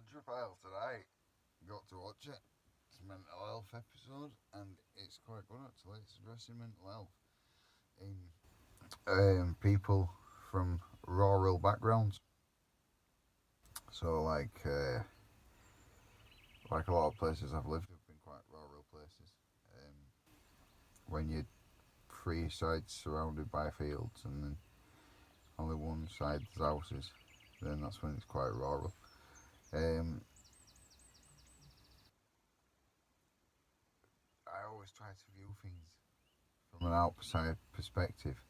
Countryfile today. Got to watch it. It's a mental health episode, and it's quite good actually. It's addressing mental health in people from rural backgrounds. So like a lot of places I've lived have been quite rural places. When you're three sides surrounded by fields and then only one side is houses, then that's when it's quite rural. I always try to view things from an outside perspective,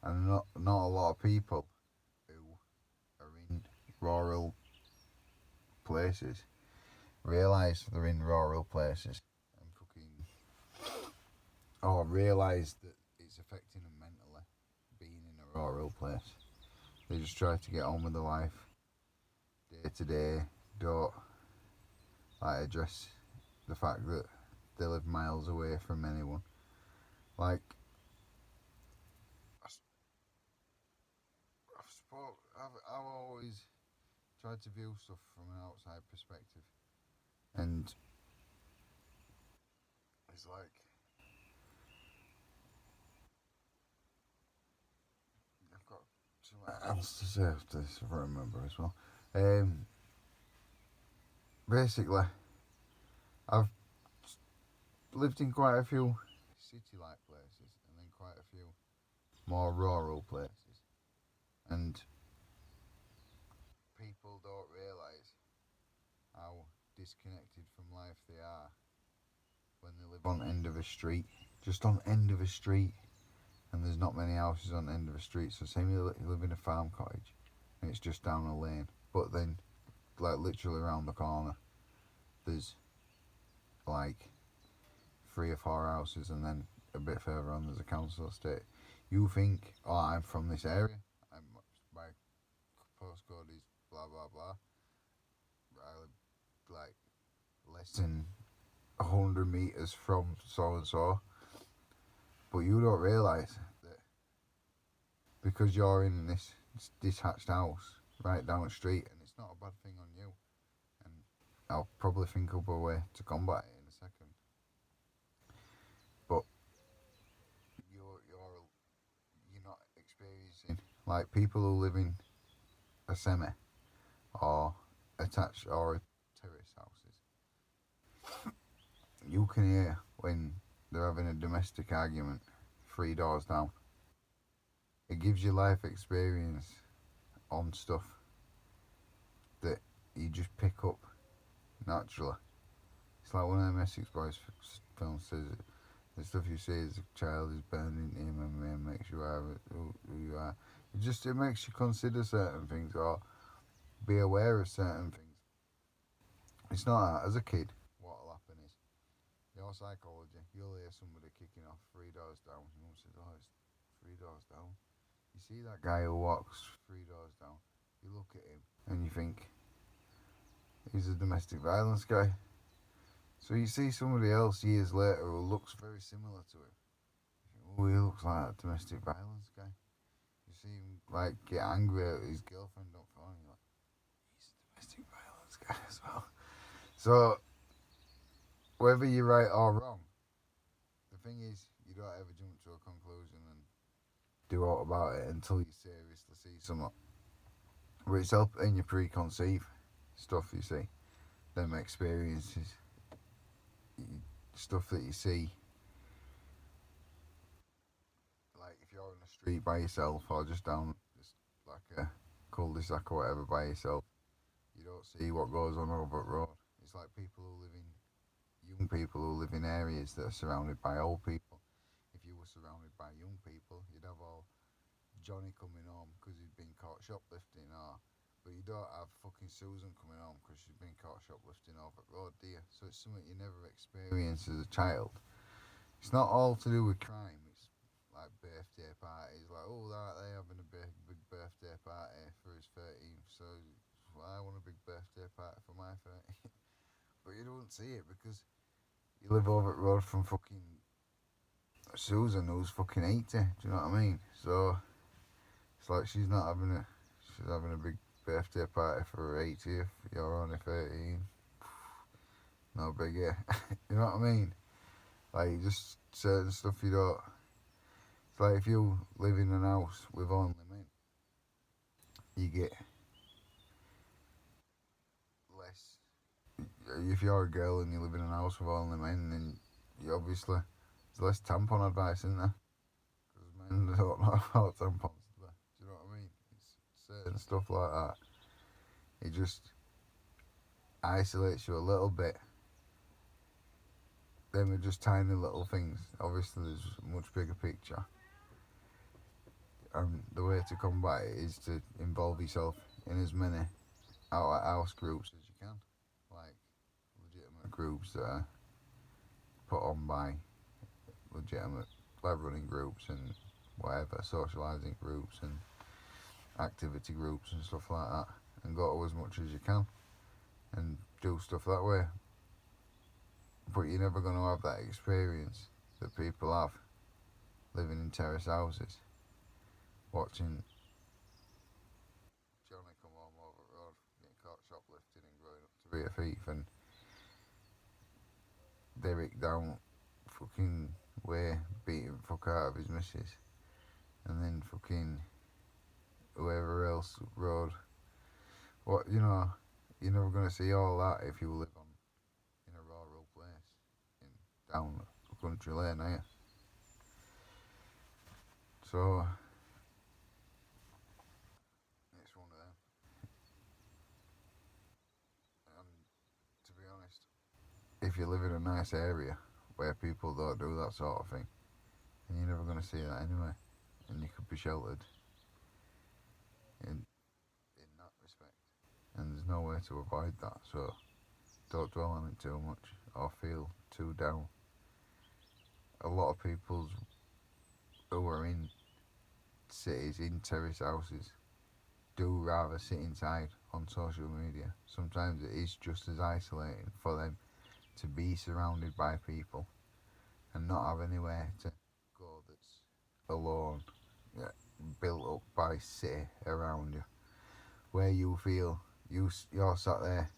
and not a lot of people who are in rural places realise they're in rural places and or realise that it's affecting them mentally being in a rural place. They just try to get on with their life day to day, don't address the fact that they live miles away from anyone. Like I've always tried to view stuff from an outside perspective, and it's like I've got something else to say after this if I remember as well. Basically, I've lived in quite a few city-like places and then quite a few more rural places, and people don't realise how disconnected from life they are when they live on end of a street, just on end of a street, and there's not many houses on end of a street. So say you live in a farm cottage and it's just down a lane, but then like literally around the corner there's like 3 or 4 houses, and then a bit further on there's a council estate. You think, oh, I'm from this area, my postcode is blah blah blah, I live like less than 100 metres from so and so, but you don't realise that because you're in this detached house right down the street, and it's not a bad thing on you, and I'll probably think up a way to combat it in a second, but you're not experiencing like people who live in a semi or attached or terrace houses. You can hear when they're having a domestic argument 3 doors down. It gives you life experience on stuff that you just pick up naturally. It's like one of the Essex Boys films says it. The stuff you see as a child is burned into him and makes you who you are. It makes you consider certain things or be aware of certain things. It's not that. As a kid, what'll happen is your psychology. You'll hear somebody kicking off 3 doors down. Your mum says, "Oh, it's 3 doors down." You see that guy who walks 3 doors down. You look at him and you think he's a domestic violence guy. So you see somebody else years later who looks very similar to him. You think, oh, he looks like a domestic violence guy. You see him like get angry at his girlfriend don't phone. You're like, he's a domestic violence guy as well. So whether you're right or wrong, the thing is you don't ever jump to a conclusion and do out about it until you seriously see something. But it's helping you preconceive stuff you see, them experiences, stuff that you see. Like if you're in the street by yourself or just down just like a cul-de-sac or whatever by yourself, you don't see what goes on over the road. It's like young people who live in areas that are surrounded by old people. If you were surrounded by young people, you'd have all Johnny coming home because he'd been caught shoplifting, but you don't have fucking Susan coming home because she's been caught shoplifting over the road, do you? So it's something you never experienced as a child. It's not all to do with crime. It's like birthday parties, like, oh, they having a big birthday party for his 13th, so I want a big birthday party for my 13th. But you don't see it because you live over the road from fucking Susan who's fucking 80. Do you know what I mean? So it's like she's having a big birthday party for her 80th, you're only 13. No biggie. You know what I mean? Like, just certain stuff you don't. It's like if you live in an house with only men, you get less. If you're a girl and you live in an house with only men, then you obviously there's less tampon advice, isn't there? Because men don't know about tampons. Do you know what I mean? It's certain stuff like that. It just isolates you a little bit. Them are just tiny little things. Obviously, there's a much bigger picture. And the way to combat it is to involve yourself in as many out-of-house groups as you can. Like, legitimate groups that are put on by legitimate like running groups and whatever, socialising groups and activity groups and stuff like that. And go to as much as you can. And do stuff that way. But you're never going to have that experience that people have living in terrace houses, watching Johnny come home over the road, getting caught shoplifting and growing up to be a thief, and Derek down fucking way beating the fuck out of his missus, and then fucking whoever else rode. What, you know, you're never going to see all that if you live on in a rural place in down a country lane, are you? So it's one of them. And to be honest, if you live in a nice area where people don't do that sort of thing, then you're never going to see that anyway, and you could be sheltered in that respect. And there's no way to avoid that. So don't dwell on it too much or feel too down. A lot of people who are in cities, in terrace houses, do rather sit inside on social media. Sometimes it is just as isolating for them to be surrounded by people and not have anywhere to go that's alone, yeah, built up by city around you, where you feel you're sat there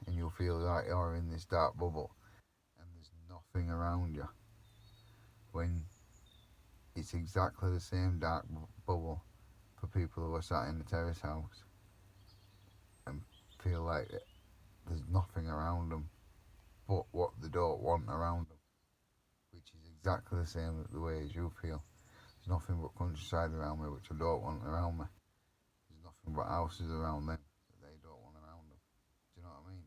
and you feel like you're in this dark bubble and there's nothing around you, when it's exactly the same dark bubble for people who are sat in the terrace house and feel like there's nothing around them but what they don't want around them, which is exactly the same the way as you feel. There's nothing but countryside around me which I don't want around me. There's nothing but houses around them that they don't want around them. Do you know what I mean?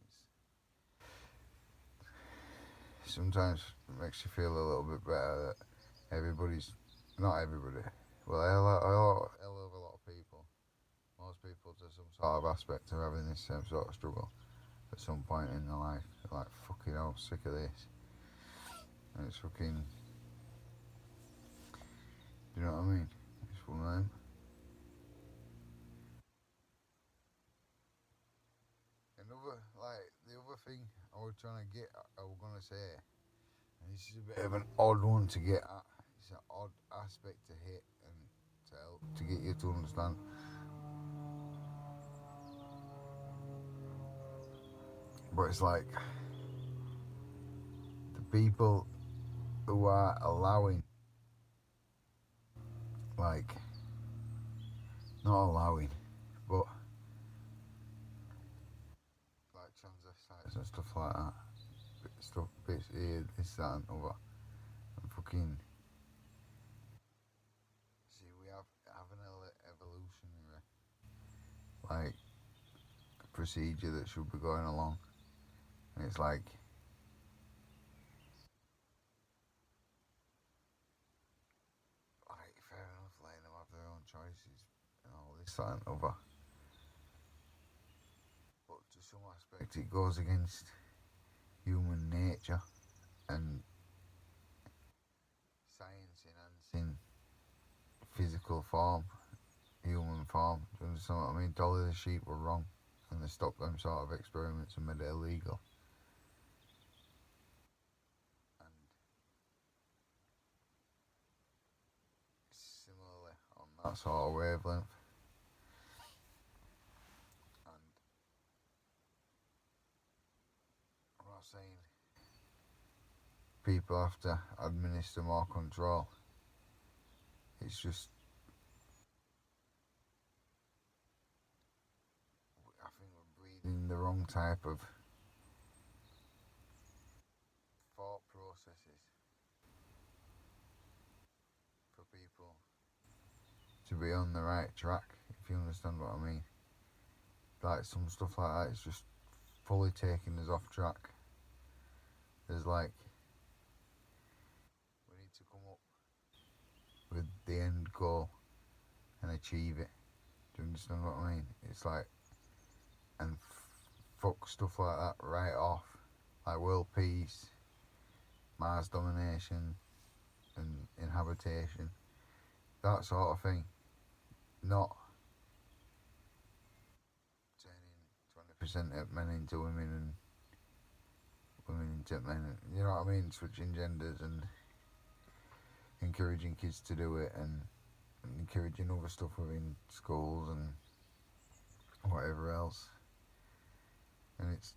Sometimes it makes you feel a little bit better that everybody's, not everybody, well, hell of a lot of people, most people to some sort of aspect are having this same sort of struggle at some point in their life. They're like, fucking hell, sick of this. And it's fucking, do you know what I mean? It's one of them. Another, like, the other thing I was trying to get at, I was going to say, and this is a bit of an odd one to get at, it's an odd aspect to hit and to help to get you to understand. But it's like, the people who are allowing, like, not allowing, but like transvestites and stuff like that, stuff, bits here, this, that, and other, and fucking, see, we have an evolutionary, like, procedure that should be going along, and it's like, fair enough, letting them have their own choices and all this, that, and other, but to some aspect it goes against human nature and science enhancing physical form, human form. Do you understand what I mean? Dolly the sheep were wrong, and they stopped them sort of experiments and made it illegal. And similarly, on that sort of wavelength, not saying people have to administer more control. It's just, I think we're breeding the wrong type of thought processes for people to be on the right track, if you understand what I mean. Like some stuff like that is just fully taking us off track. There's like, we need to come up with the end goal and achieve it. Do you understand what I mean? It's like, and fuck stuff like that right off. Like world peace, Mars domination, and inhabitation. That sort of thing. Not turning 20% of men into women and women into men. You know what I mean? Switching genders and encouraging kids to do it and encouraging other stuff within schools and whatever else. And it's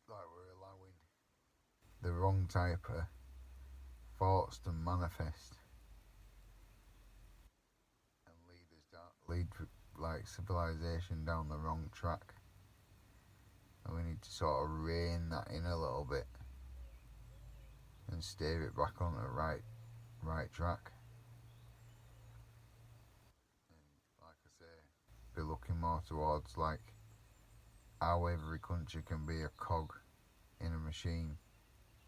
like we're allowing the wrong type of thoughts to manifest and lead like civilization down the wrong track. And we need to sort of rein that in a little bit and steer it back on the right track. And like I say, be looking more towards like how every country can be a cog in a machine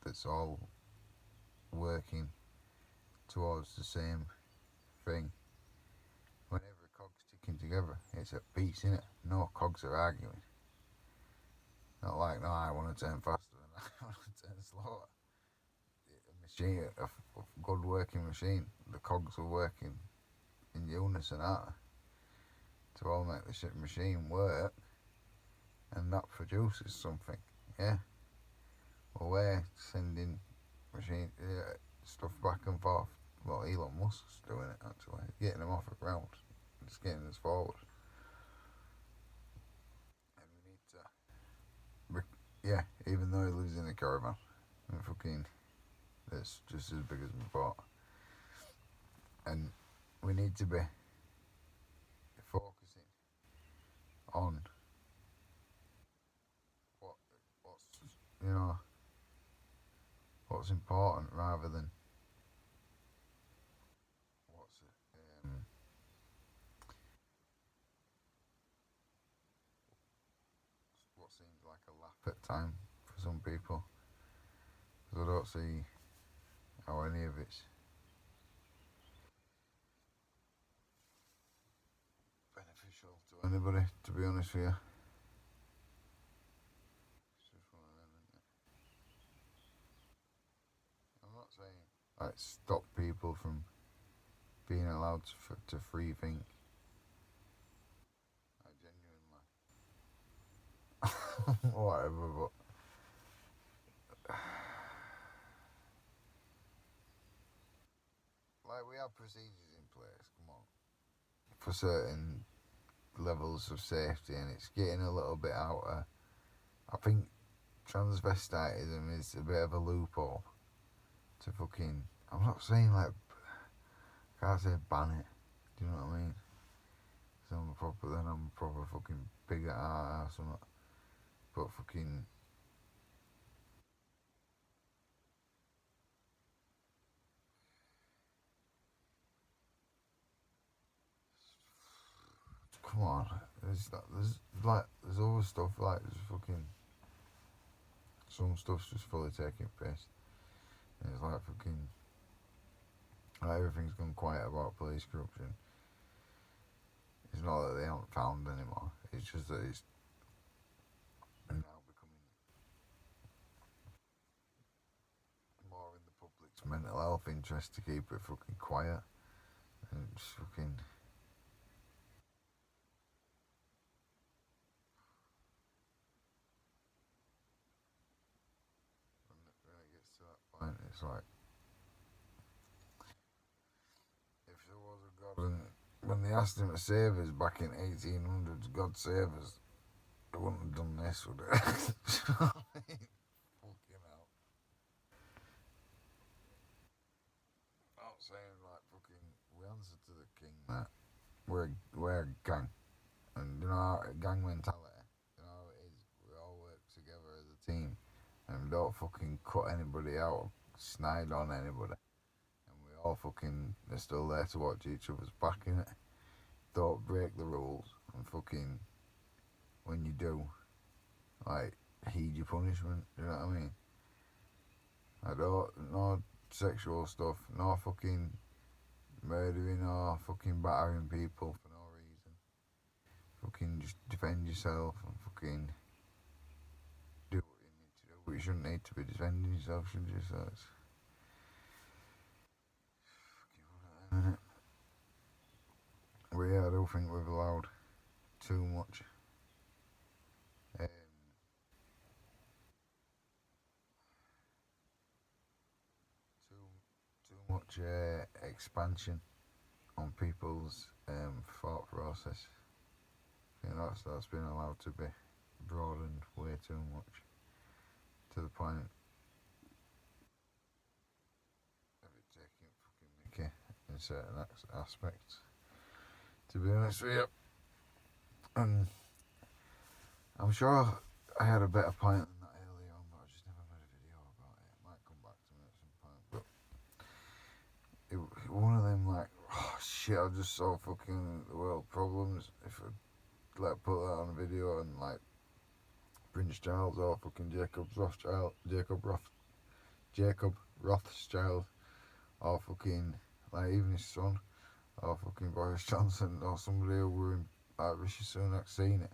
that's all working towards the same thing. When every cog's ticking together, it's at peace, innit? No cogs are arguing. Not like, no, I want to turn faster than I want to turn slower. A machine, a good working machine, the cogs are working in unison, aren't they? To all make the machine work, and that produces something, yeah? Well, we're sending stuff back and forth. Well, Elon Musk's doing it, actually. Getting them off the ground. Just getting us forward. And we need to... Yeah, even though he lives in a caravan. And fucking... It's just as big as my pot. And we need to be focusing on what's important rather than what seems like a laugh at time for some people. Because I don't see how any of it's beneficial to anybody, to be honest with you. It's just one of them, isn't it? I'm not saying like stop people from being allowed to free think. Like genuinely. Whatever, but like we have procedures in place, come on, for certain levels of safety, and it's getting a little bit out of... I think transvestitism is a bit of a loophole to fucking... I'm not saying like... I can't say ban it, do you know what I mean? So I'm a proper fucking big at art or something. But fucking... Come on, there's other stuff, like there's fucking... Some stuff's just fully taking piss. And it's like fucking... Like everything's gone quiet about police corruption. It's not that they haven't found anymore. It's just that it's now becoming more in the public's mental health interest to keep it fucking quiet. And just fucking... When it gets to that point, it's like... If there was a God and... When they asked him to save us back in 1800s, God save us. they wouldn't have done this, would it? Fucking hell. I'm saying, like, fucking, we answer to the king that we're a gang. And, you know, gang mentality, you know, it is, we all work together as a team. And we don't fucking cut anybody out or snide on anybody. And we all fucking are still there to watch each other's back in it. Don't break the rules and fucking, when you do, like, heed your punishment. You know what I mean? I don't, no sexual stuff, no fucking murdering or fucking battering people for no reason. Fucking just defend yourself and fucking do what you need to do. But you shouldn't need to be defending yourself, should you? So it's fucking one of them, innit? But yeah, I do think we've allowed too much. Too much expansion on people's thought process. You know, that's been allowed to be broadened way too much to the point of it taking fucking mickey in certain aspects. To be honest with you, and I'm sure I had a better point than that earlier on, but I just never made a video about it. It might come back to me at some point, but one of them, like, oh shit, I just saw fucking the world problems. If I like put that on a video and like Prince Charles or fucking Jacob Rothschild or fucking like even his son or fucking Boris Johnson or somebody who were in like Rishi Sunak seen it,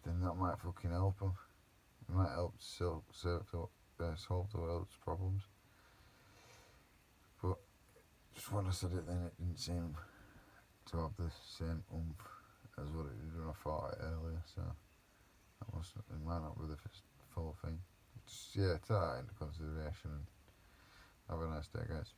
then that might fucking help him. It might help solve the world's problems. But just when I said it, then it didn't seem to have the same oomph as what it did when I thought it earlier. So it might not be the full thing. Just, yeah, take that into consideration and have a nice day, guys.